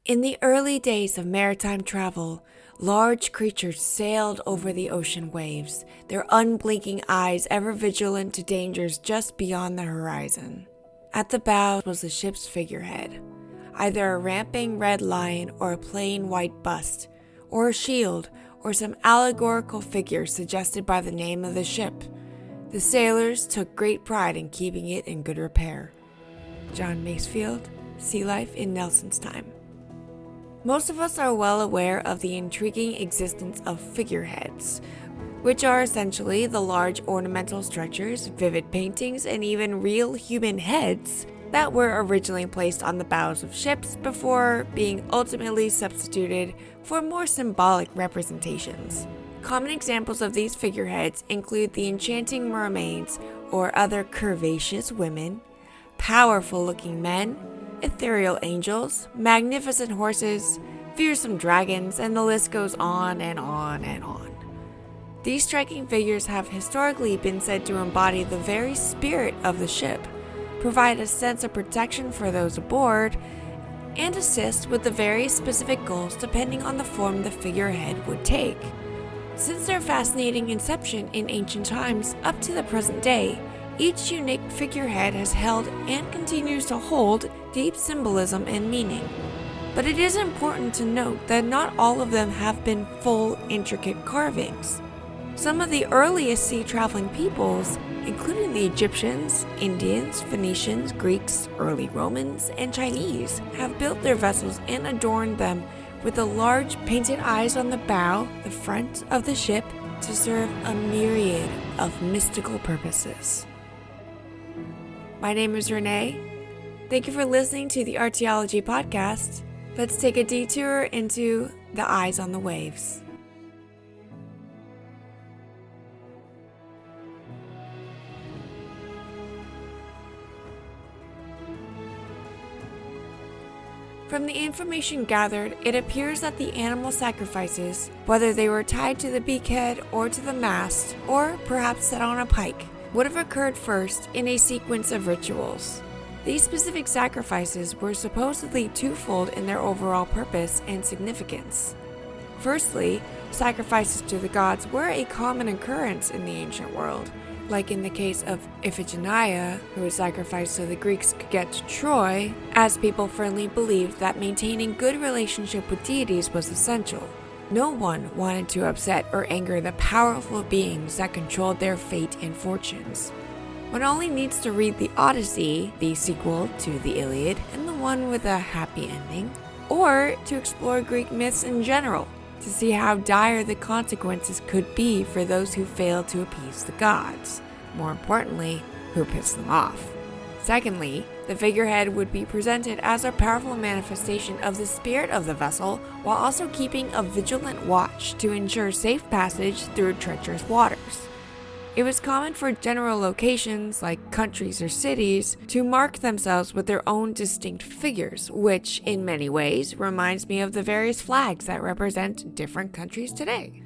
In the early days of maritime travel, large creatures sailed over the ocean waves, their unblinking eyes ever vigilant to dangers just beyond the horizon. At the bow was the ship's figurehead, either a ramping red lion or a plain white bust, or a shield, or some allegorical figure suggested by the name of the ship. The sailors took great pride in keeping it in good repair. John Masefield, Sea Life in Nelson's Time. Most of us are well aware of the intriguing existence of figureheads, which are essentially the large ornamental structures, vivid paintings, and even real human heads that were originally placed on the bows of ships before being ultimately substituted for more symbolic representations. Common examples of these figureheads include the enchanting mermaids or other curvaceous women, powerful-looking men, ethereal angels, magnificent horses, fearsome dragons, and the list goes on and on and on. These striking figures have historically been said to embody the very spirit of the ship, provide a sense of protection for those aboard, and assist with the very specific goals depending on the form the figurehead would take. Since their fascinating inception in ancient times up to the present day, each unique figurehead has held and continues to hold deep symbolism and meaning. But it is important to note that not all of them have been full, intricate carvings. Some of the earliest sea-traveling peoples, including the Egyptians, Indians, Phoenicians, Greeks, early Romans, and Chinese, have built their vessels and adorned them with the large painted eyes on the bow, the front of the ship, to serve a myriad of mystical purposes. My name is Renee. Thank you for listening to the Archaeology Podcast. Let's take a detour into the eyes on the waves. From the information gathered, it appears that the animal sacrifices, whether they were tied to the beakhead or to the mast, or perhaps set on a pike, would have occurred first in a sequence of rituals. These specific sacrifices were supposedly twofold in their overall purpose and significance. Firstly, sacrifices to the gods were a common occurrence in the ancient world, like in the case of Iphigenia, who was sacrificed so the Greeks could get to Troy, as people firmly believed that maintaining good relationship with deities was essential. No one wanted to upset or anger the powerful beings that controlled their fate and fortunes. One only needs to read the Odyssey, the sequel to the Iliad, and the one with a happy ending, or to explore Greek myths in general, to see how dire the consequences could be for those who failed to appease the gods. More importantly, who pissed them off. Secondly, the figurehead would be presented as a powerful manifestation of the spirit of the vessel, while also keeping a vigilant watch to ensure safe passage through treacherous waters. It was common for general locations, like countries or cities, to mark themselves with their own distinct figures, which, in many ways, reminds me of the various flags that represent different countries today.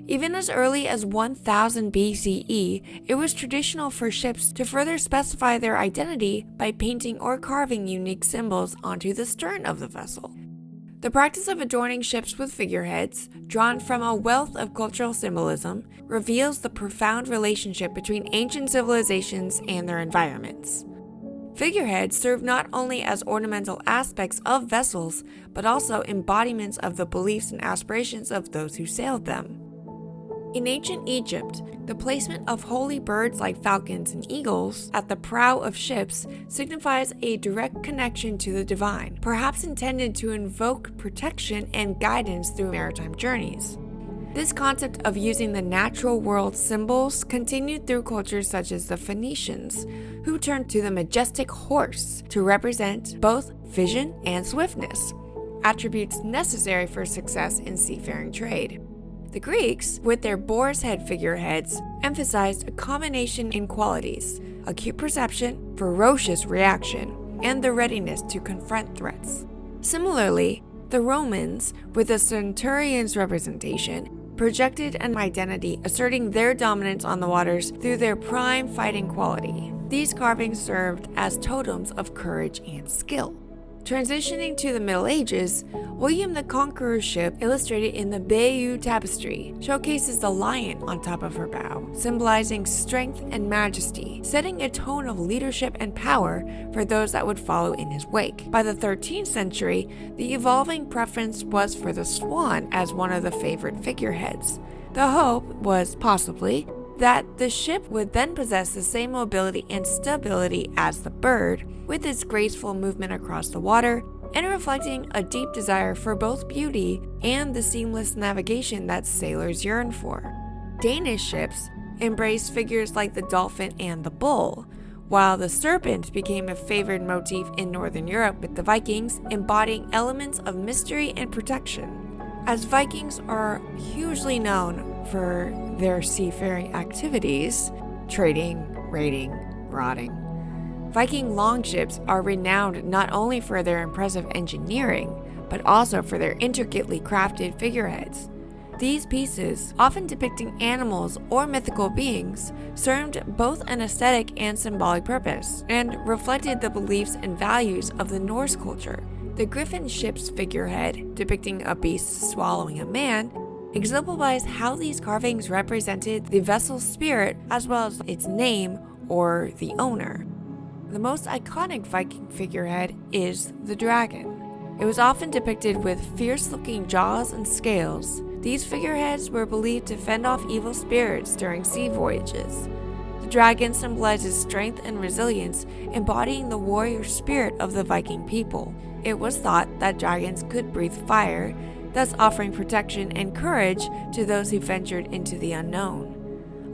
Even as early as 1000 BCE, it was traditional for ships to further specify their identity by painting or carving unique symbols onto the stern of the vessel. The practice of adorning ships with figureheads, drawn from a wealth of cultural symbolism, reveals the profound relationship between ancient civilizations and their environments. Figureheads serve not only as ornamental aspects of vessels, but also embodiments of the beliefs and aspirations of those who sailed them. In ancient Egypt, the placement of holy birds like falcons and eagles at the prow of ships signifies a direct connection to the divine, perhaps intended to invoke protection and guidance through maritime journeys. This concept of using the natural world symbols continued through cultures such as the Phoenicians, who turned to the majestic horse to represent both vision and swiftness, attributes necessary for success in seafaring trade. The Greeks, with their boar's head figureheads, emphasized a combination in qualities: acute perception, ferocious reaction, and the readiness to confront threats. Similarly, the Romans, with the centurion's representation, projected an identity asserting their dominance on the waters through their prime fighting quality. These carvings served as totems of courage and skill. Transitioning to the Middle Ages, William the Conqueror's ship, illustrated in the Bayeux Tapestry, showcases the lion on top of her bow, symbolizing strength and majesty, setting a tone of leadership and power for those that would follow in his wake. By the 13th century, the evolving preference was for the swan as one of the favorite figureheads. The hope was, possibly, that the ship would then possess the same mobility and stability as the bird, with its graceful movement across the water, and reflecting a deep desire for both beauty and the seamless navigation that sailors yearn for. Danish ships embraced figures like the dolphin and the bull, while the serpent became a favored motif in Northern Europe, with the Vikings embodying elements of mystery and protection. As Vikings are hugely known for their seafaring activities, trading, raiding, rotting, Viking longships are renowned not only for their impressive engineering, but also for their intricately crafted figureheads. These pieces, often depicting animals or mythical beings, served both an aesthetic and symbolic purpose, and reflected the beliefs and values of the Norse culture. The griffin ship's figurehead, depicting a beast swallowing a man, exemplifies how these carvings represented the vessel's spirit as well as its name or the owner. The most iconic Viking figurehead is the dragon. It was often depicted with fierce-looking jaws and scales. These figureheads were believed to fend off evil spirits during sea voyages. The dragon symbolizes strength and resilience, embodying the warrior spirit of the Viking people. It was thought that dragons could breathe fire, thus offering protection and courage to those who ventured into the unknown.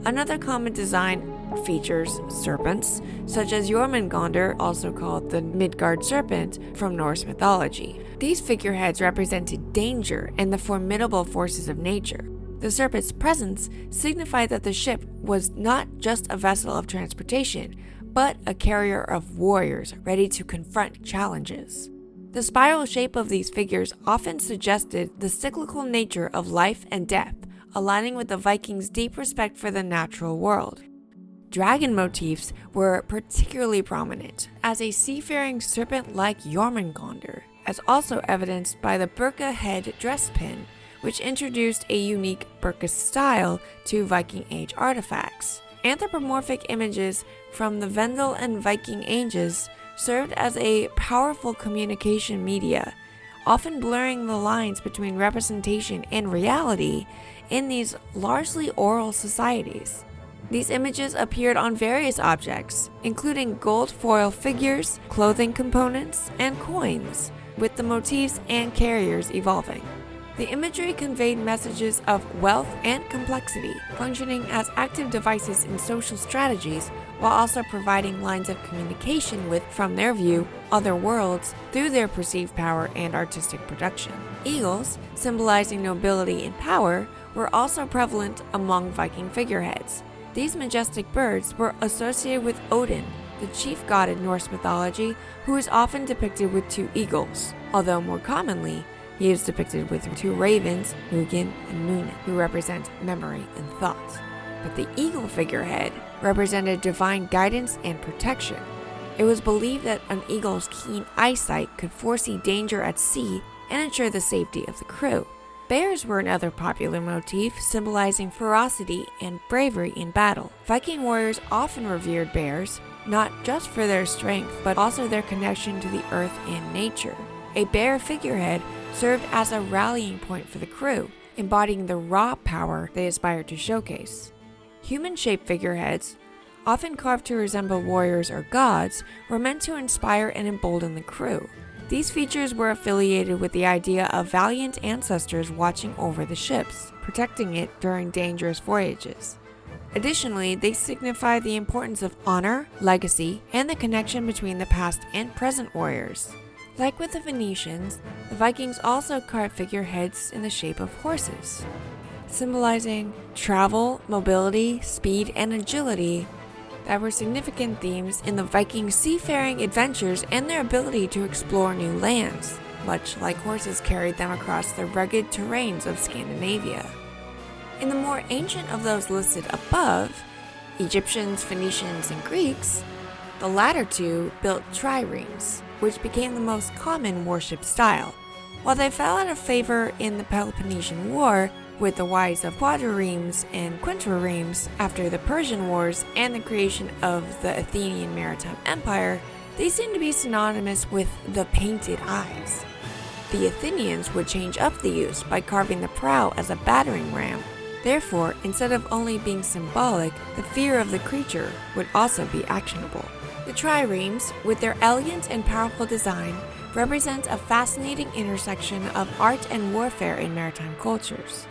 Another common design features serpents, such as Jormungandr, also called the Midgard serpent from Norse mythology. These figureheads represented danger and the formidable forces of nature. The serpent's presence signified that the ship was not just a vessel of transportation, but a carrier of warriors ready to confront challenges. The spiral shape of these figures often suggested the cyclical nature of life and death, aligning with the Vikings' deep respect for the natural world. Dragon motifs were particularly prominent, as a seafaring serpent like Jormungandr, as also evidenced by the burka head dress pin, which introduced a unique burka style to Viking Age artifacts. Anthropomorphic images from the Vendel and Viking Ages served as a powerful communication media, often blurring the lines between representation and reality in these largely oral societies. These images appeared on various objects, including gold foil figures, clothing components, and coins, with the motifs and carriers evolving. The imagery conveyed messages of wealth and complexity, functioning as active devices in social strategies while also providing lines of communication with, from their view, other worlds through their perceived power and artistic production. Eagles, symbolizing nobility and power, were also prevalent among Viking figureheads. These majestic birds were associated with Odin, the chief god in Norse mythology, who is often depicted with two eagles, although more commonly, he is depicted with two ravens, Hugin and Munin, who represent memory and thought. But the eagle figurehead represented divine guidance and protection. It was believed that an eagle's keen eyesight could foresee danger at sea and ensure the safety of the crew. Bears were another popular motif, symbolizing ferocity and bravery in battle. Viking warriors often revered bears, not just for their strength, but also their connection to the earth and nature. A bear figurehead served as a rallying point for the crew, embodying the raw power they aspired to showcase. Human-shaped figureheads, often carved to resemble warriors or gods, were meant to inspire and embolden the crew. These features were affiliated with the idea of valiant ancestors watching over the ships, protecting it during dangerous voyages. Additionally, they signify the importance of honor, legacy, and the connection between the past and present warriors. Like with the Phoenicians, the Vikings also carved figureheads in the shape of horses, symbolizing travel, mobility, speed, and agility that were significant themes in the Viking seafaring adventures and their ability to explore new lands, much like horses carried them across the rugged terrains of Scandinavia. In the more ancient of those listed above, Egyptians, Phoenicians, and Greeks, the latter two built triremes, which became the most common warship style. While they fell out of favor in the Peloponnesian War, with the rise of quadriremes and quintriremes after the Persian Wars and the creation of the Athenian Maritime Empire, they seem to be synonymous with the painted eyes. The Athenians would change up the use by carving the prow as a battering ram. Therefore, instead of only being symbolic, the fear of the creature would also be actionable. The triremes, with their elegant and powerful design, represent a fascinating intersection of art and warfare in maritime cultures.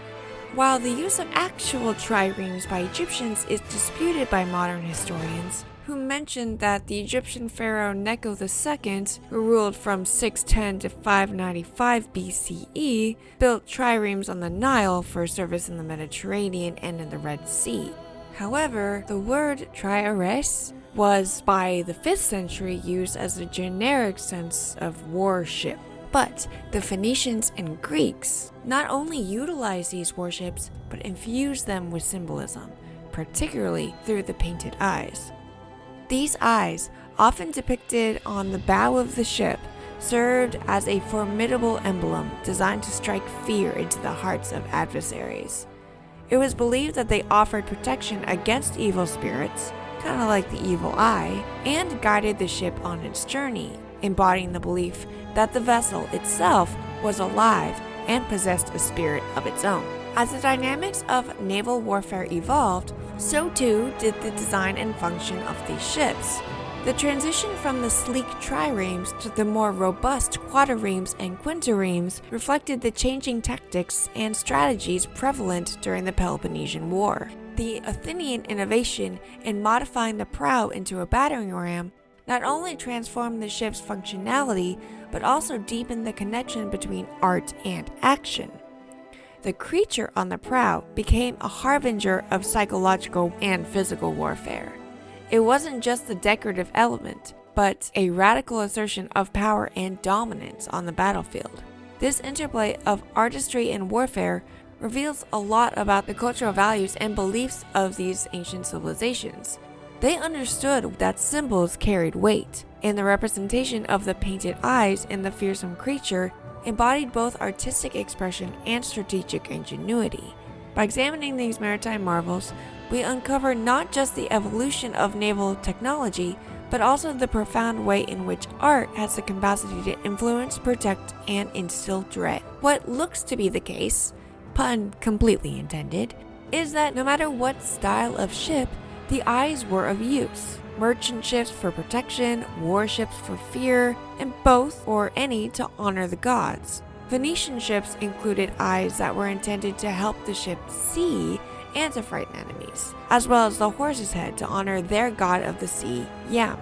While the use of actual triremes by Egyptians is disputed by modern historians, who mentioned that the Egyptian pharaoh Necho II, who ruled from 610 to 595 BCE, built triremes on the Nile for service in the Mediterranean and in the Red Sea. However, the word triares was by the 5th century used as a generic sense of warship. But the Phoenicians and Greeks not only utilized these warships, but infused them with symbolism, particularly through the painted eyes. These eyes, often depicted on the bow of the ship, served as a formidable emblem designed to strike fear into the hearts of adversaries. It was believed that they offered protection against evil spirits, kind of like the evil eye, and guided the ship on its journey, embodying the belief that the vessel itself was alive and possessed a spirit of its own. As the dynamics of naval warfare evolved, so too did the design and function of these ships. The transition from the sleek triremes to the more robust quadriremes and quintriremes reflected the changing tactics and strategies prevalent during the Peloponnesian War. The Athenian innovation in modifying the prow into a battering ram not only transformed the ship's functionality, but also deepened the connection between art and action. The creature on the prow became a harbinger of psychological and physical warfare. It wasn't just the decorative element, but a radical assertion of power and dominance on the battlefield. This interplay of artistry and warfare reveals a lot about the cultural values and beliefs of these ancient civilizations. They understood that symbols carried weight, and the representation of the painted eyes in the fearsome creature embodied both artistic expression and strategic ingenuity. By examining these maritime marvels, we uncover not just the evolution of naval technology, but also the profound way in which art has the capacity to influence, protect, and instill dread. What looks to be the case, pun completely intended, is that no matter what style of ship, the eyes were of use. Merchant ships for protection, warships for fear, and both or any to honor the gods. Venetian ships included eyes that were intended to help the ship see and to frighten enemies, as well as the horse's head to honor their god of the sea, Yam.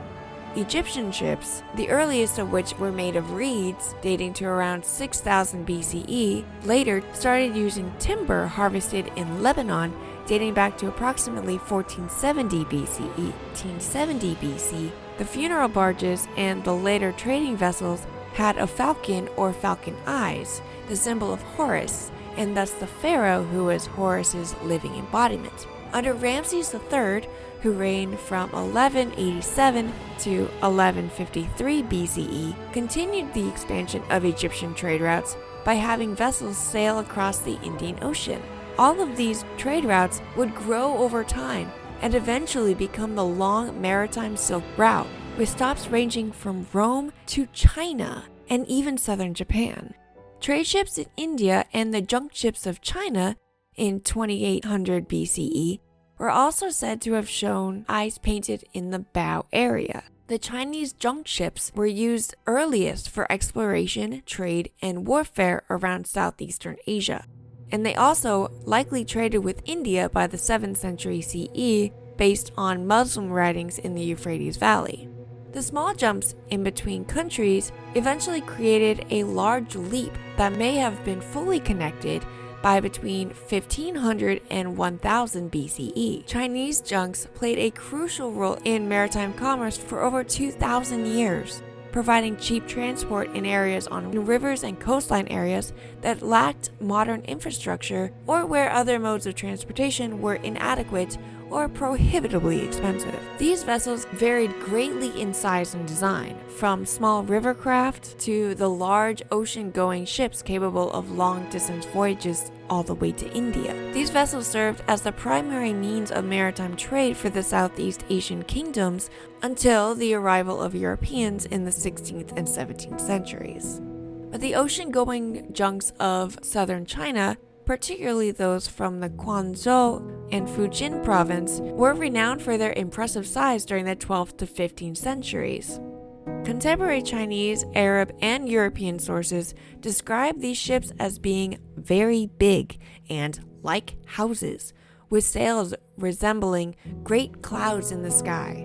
Egyptian ships, the earliest of which were made of reeds, dating to around 6000 BCE, later started using timber harvested in Lebanon, dating back to approximately 1470 BCE. 1870 BC, the funeral barges and the later trading vessels had a falcon or falcon eyes, the symbol of Horus, and thus the pharaoh who was Horus's living embodiment. Under Ramses III, who reigned from 1187 to 1153 BCE, continued the expansion of Egyptian trade routes by having vessels sail across the Indian Ocean. All of these trade routes would grow over time and eventually become the long maritime Silk Route, with stops ranging from Rome to China and even southern Japan. Trade ships in India and the junk ships of China in 2800 BCE were also said to have shown eyes painted in the bow area. The Chinese junk ships were used earliest for exploration, trade, and warfare around southeastern Asia, and they also likely traded with India by the 7th century CE based on Muslim writings in the Euphrates Valley. The small jumps in between countries eventually created a large leap that may have been fully connected by between 1500 and 1000 BCE. Chinese junks played a crucial role in maritime commerce for over 2,000 years, providing cheap transport in areas on rivers and coastline areas that lacked modern infrastructure or where other modes of transportation were inadequate or prohibitively expensive. These vessels varied greatly in size and design, from small river craft to the large ocean-going ships capable of long-distance voyages all the way to India. These vessels served as the primary means of maritime trade for the Southeast Asian kingdoms until the arrival of Europeans in the 16th and 17th centuries. But the ocean-going junks of southern China, particularly those from the Guangzhou and Fujian province, were renowned for their impressive size during the 12th to 15th centuries. Contemporary Chinese, Arab, and European sources describe these ships as being very big and like houses, with sails resembling great clouds in the sky.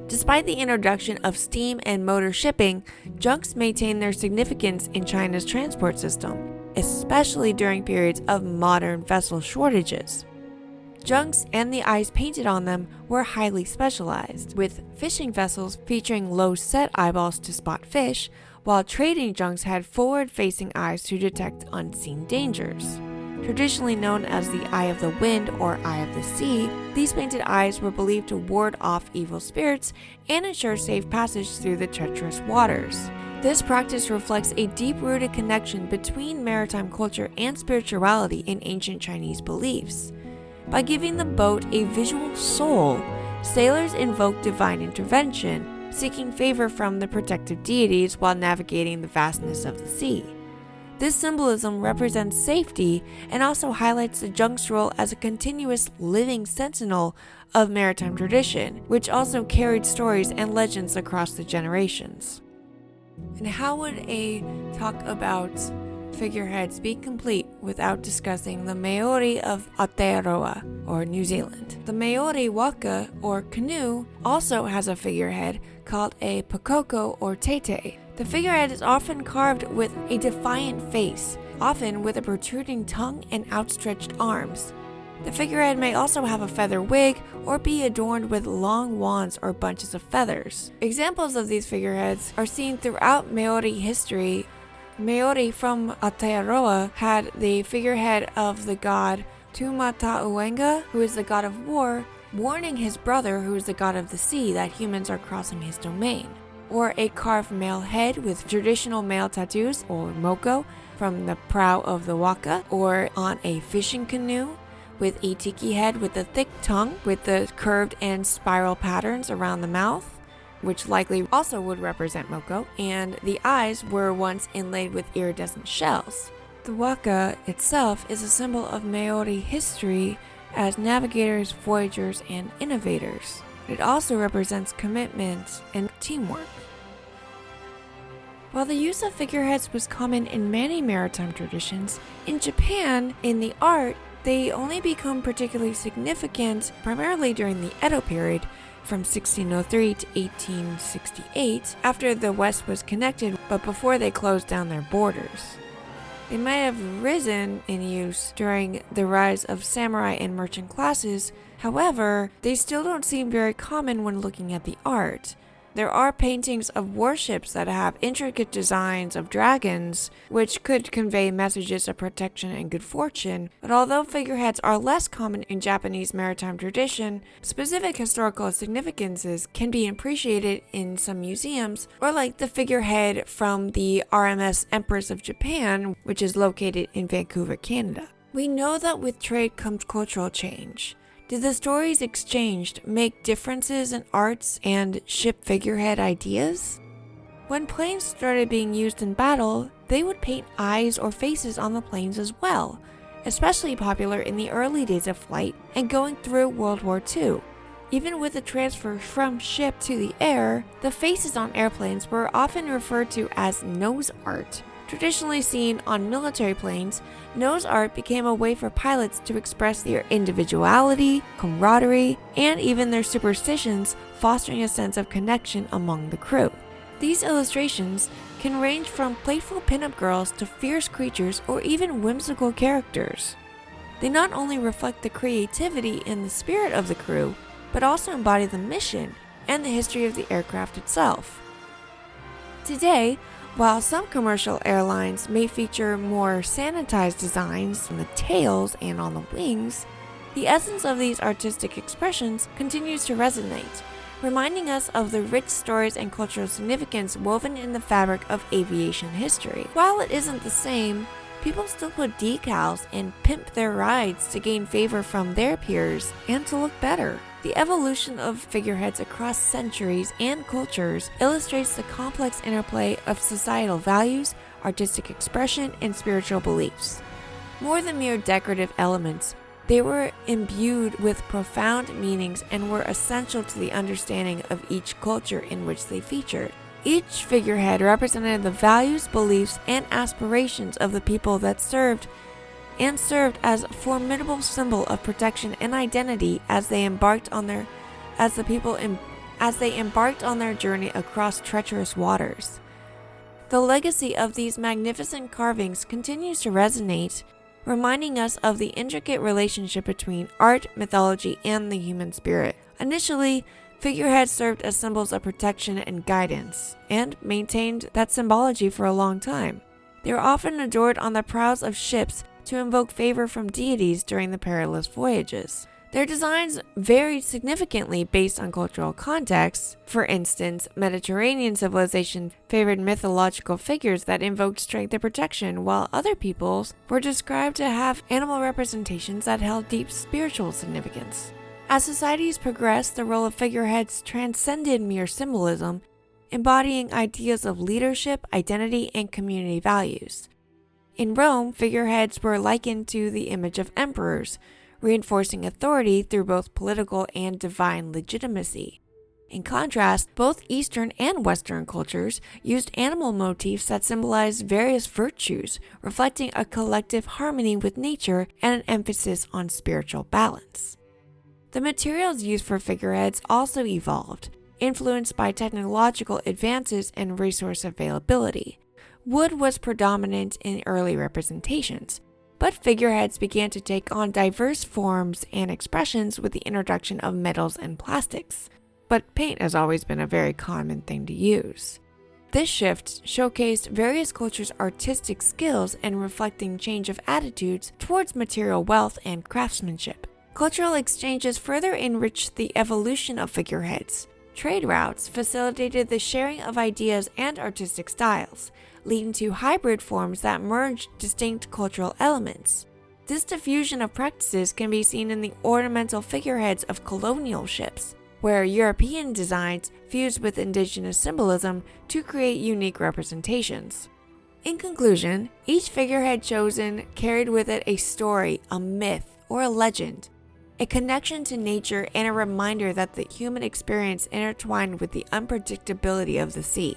Despite the introduction of steam and motor shipping, junks maintain their significance in China's transport system, especially during periods of modern vessel shortages. Junks and the eyes painted on them were highly specialized, with fishing vessels featuring low-set eyeballs to spot fish, while trading junks had forward-facing eyes to detect unseen dangers. Traditionally known as the Eye of the Wind or Eye of the Sea, these painted eyes were believed to ward off evil spirits and ensure safe passage through the treacherous waters. This practice reflects a deep-rooted connection between maritime culture and spirituality in ancient Chinese beliefs. By giving the boat a visual soul, sailors invoke divine intervention, seeking favor from the protective deities while navigating the vastness of the sea. This symbolism represents safety and also highlights the junk's role as a continuous living sentinel of maritime tradition, which also carried stories and legends across the generations. And how would a talk about figureheads be complete without discussing the Maori of Aotearoa, or New Zealand? The Maori waka, or canoe, also has a figurehead called a pakoko or tete. The figurehead is often carved with a defiant face, often with a protruding tongue and outstretched arms. The figurehead may also have a feather wig or be adorned with long wands or bunches of feathers. Examples of these figureheads are seen throughout Maori history. Maori from Aotearoa had the figurehead of the god Tumatauenga, who is the god of war, warning his brother, who is the god of the sea, that humans are crossing his domain. Or a carved male head with traditional male tattoos, or moko, from the prow of the waka, or on a fishing canoe with a tiki head with a thick tongue with the curved and spiral patterns around the mouth, which likely also would represent moko, and the eyes were once inlaid with iridescent shells. The waka itself is a symbol of Maori history as navigators, voyagers, and innovators. It also represents commitment and teamwork. While the use of figureheads was common in many maritime traditions, in Japan, in the art, they only become particularly significant primarily during the Edo period, from 1603 to 1868, after the West was connected but before they closed down their borders. They might have risen in use during the rise of samurai and merchant classes. However, they still don't seem very common when looking at the art. There are paintings of warships that have intricate designs of dragons, which could convey messages of protection and good fortune, but although figureheads are less common in Japanese maritime tradition, specific historical significances can be appreciated in some museums, or like the figurehead from the RMS Empress of Japan, which is located in Vancouver, Canada. We know that with trade comes cultural change. Did the stories exchanged make differences in arts and ship figurehead ideas? When planes started being used in battle, they would paint eyes or faces on the planes as well, especially popular in the early days of flight and going through World War II. Even with the transfer from ship to the air, the faces on airplanes were often referred to as nose art. Traditionally seen on military planes, nose art became a way for pilots to express their individuality, camaraderie, and even their superstitions, fostering a sense of connection among the crew. These illustrations can range from playful pinup girls to fierce creatures or even whimsical characters. They not only reflect the creativity and the spirit of the crew, but also embody the mission and the history of the aircraft itself. Today, while some commercial airlines may feature more sanitized designs on the tails and on the wings, The essence of these artistic expressions continues to resonate, reminding us of the rich stories and cultural significance woven in the fabric of aviation history. While it isn't the same, people still put decals and pimp their rides to gain favor from their peers and to look better. The evolution of figureheads across centuries and cultures illustrates the complex interplay of societal values, artistic expression, and spiritual beliefs. More than mere decorative elements, they were imbued with profound meanings and were essential to the understanding of each culture in which they featured. Each figurehead represented the values, beliefs, and aspirations of the people that served as a formidable symbol of protection and identity as they embarked on their journey across treacherous waters. The legacy of these magnificent carvings continues to resonate, reminding us of the intricate relationship between art, mythology, and the human spirit. Initially, figureheads served as symbols of protection and guidance, and maintained that symbology for a long time. They were often adored on the prows of ships to invoke favor from deities during the perilous voyages. Their designs varied significantly based on cultural contexts. For instance, Mediterranean civilization favored mythological figures that invoked strength and protection, while other peoples were described to have animal representations that held deep spiritual significance. As societies progressed, the role of figureheads transcended mere symbolism, embodying ideas of leadership, identity, and community values. In Rome, figureheads were likened to the image of emperors, reinforcing authority through both political and divine legitimacy. In contrast, both Eastern and Western cultures used animal motifs that symbolized various virtues, reflecting a collective harmony with nature and an emphasis on spiritual balance. The materials used for figureheads also evolved, influenced by technological advances and resource availability. Wood was predominant in early representations, but figureheads began to take on diverse forms and expressions with the introduction of metals and plastics. But paint has always been a very common thing to use. This shift showcased various cultures' artistic skills and reflecting change of attitudes towards material wealth and craftsmanship. Cultural exchanges further enriched the evolution of figureheads. Trade routes facilitated the sharing of ideas and artistic styles, leading to hybrid forms that merged distinct cultural elements. This diffusion of practices can be seen in the ornamental figureheads of colonial ships, where European designs fused with indigenous symbolism to create unique representations. In conclusion, each figurehead chosen carried with it a story, a myth, or a legend, a connection to nature and a reminder that the human experience intertwined with the unpredictability of the sea.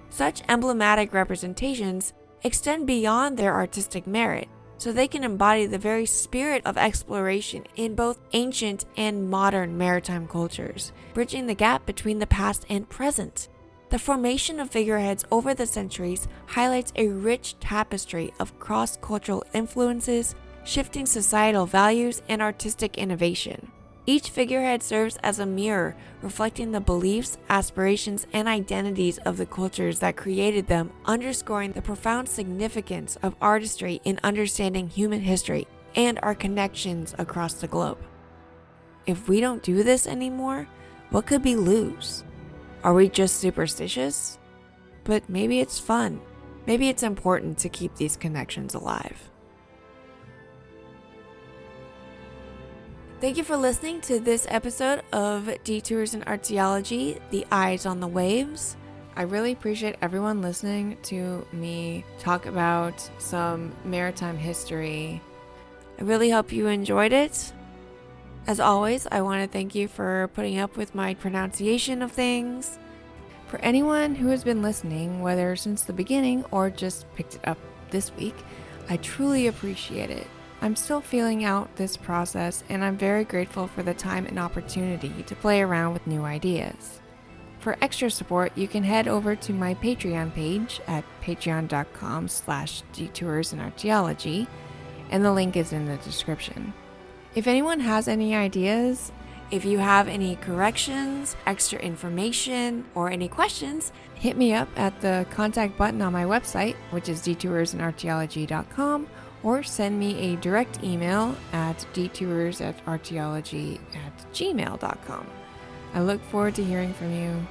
Such emblematic representations extend beyond their artistic merit, so they can embody the very spirit of exploration in both ancient and modern maritime cultures, bridging the gap between the past and present. The formation of figureheads over the centuries highlights a rich tapestry of cross-cultural influences, shifting societal values, and artistic innovation. Each figurehead serves as a mirror, reflecting the beliefs, aspirations, and identities of the cultures that created them, underscoring the profound significance of artistry in understanding human history and our connections across the globe. If we don't do this anymore, what could we lose? Are we just superstitious? But maybe it's fun. Maybe it's important to keep these connections alive. Thank you for listening to this episode of Detours in Archaeology, The Eyes on the Waves. I really appreciate everyone listening to me talk about some maritime history. I really hope you enjoyed it. As always, I want to thank you for putting up with my pronunciation of things. For anyone who has been listening, whether since the beginning or just picked it up this week, I truly appreciate it. I'm still feeling out this process, and I'm very grateful for the time and opportunity to play around with new ideas. For extra support, you can head over to my Patreon page at patreon.com/detoursinarchaeology, and the link is in the description. If anyone has any ideas, if you have any corrections, extra information, or any questions, hit me up at the contact button on my website, which is detoursinarchaeology.com, or send me a direct email at detours@archaeology@gmail.com. I look forward to hearing from you.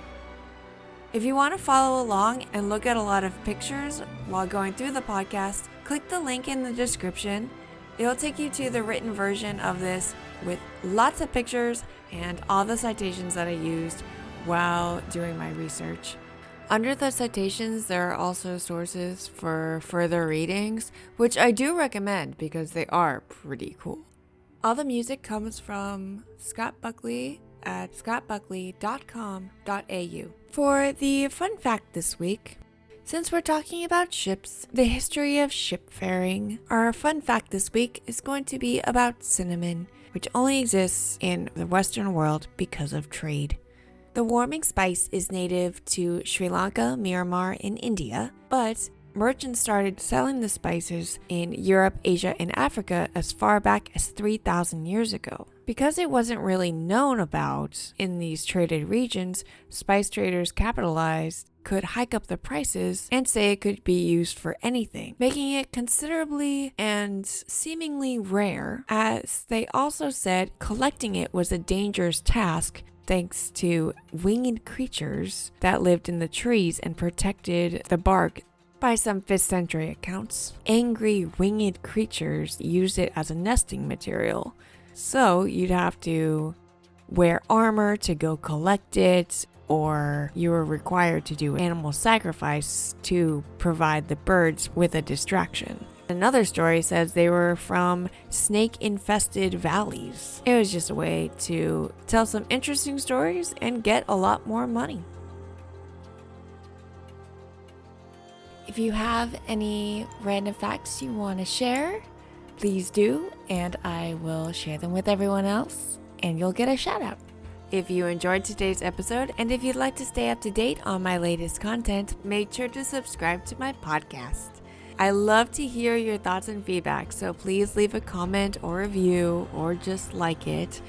If you want to follow along and look at a lot of pictures while going through the podcast, click the link in the description. It'll take you to the written version of this with lots of pictures and all the citations that I used while doing my research. Under the citations, there are also sources for further readings, which I do recommend because they are pretty cool. All the music comes from Scott Buckley at scottbuckley.com.au. For the fun fact this week, since we're talking about ships, the history of shipfaring, our fun fact this week is going to be about cinnamon, which only exists in the Western world because of trade. The warming spice is native to Sri Lanka, Myanmar, and India, but merchants started selling the spices in Europe, Asia, and Africa as far back as 3,000 years ago. Because it wasn't really known about in these traded regions, spice traders capitalized, could hike up the prices, and say it could be used for anything, making it considerably and seemingly rare, as they also said collecting it was a dangerous task thanks to winged creatures that lived in the trees and protected the bark. By some 5th century accounts, angry winged creatures used it as a nesting material. So you'd have to wear armor to go collect it, or you were required to do animal sacrifice to provide the birds with a distraction. Another story says they were from snake-infested valleys. It was just a way to tell some interesting stories and get a lot more money. If you have any random facts you want to share, please do, and I will share them with everyone else, and you'll get a shout out. If you enjoyed today's episode, and if you'd like to stay up to date on my latest content, make sure to subscribe to my podcast. I love to hear your thoughts and feedback, so please leave a comment or review, or just like it.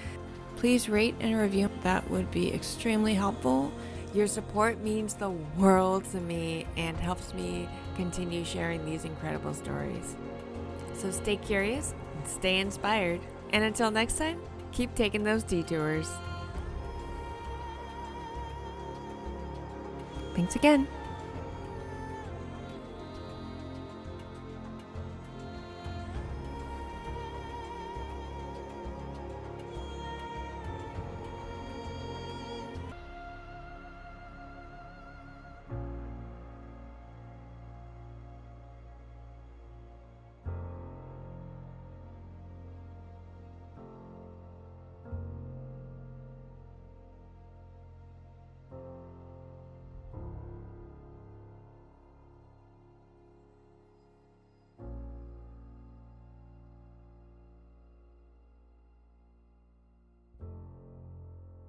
Please rate and review, that would be extremely helpful. Your support means the world to me and helps me continue sharing these incredible stories. So stay curious and stay inspired. And until next time, keep taking those detours. Thanks again.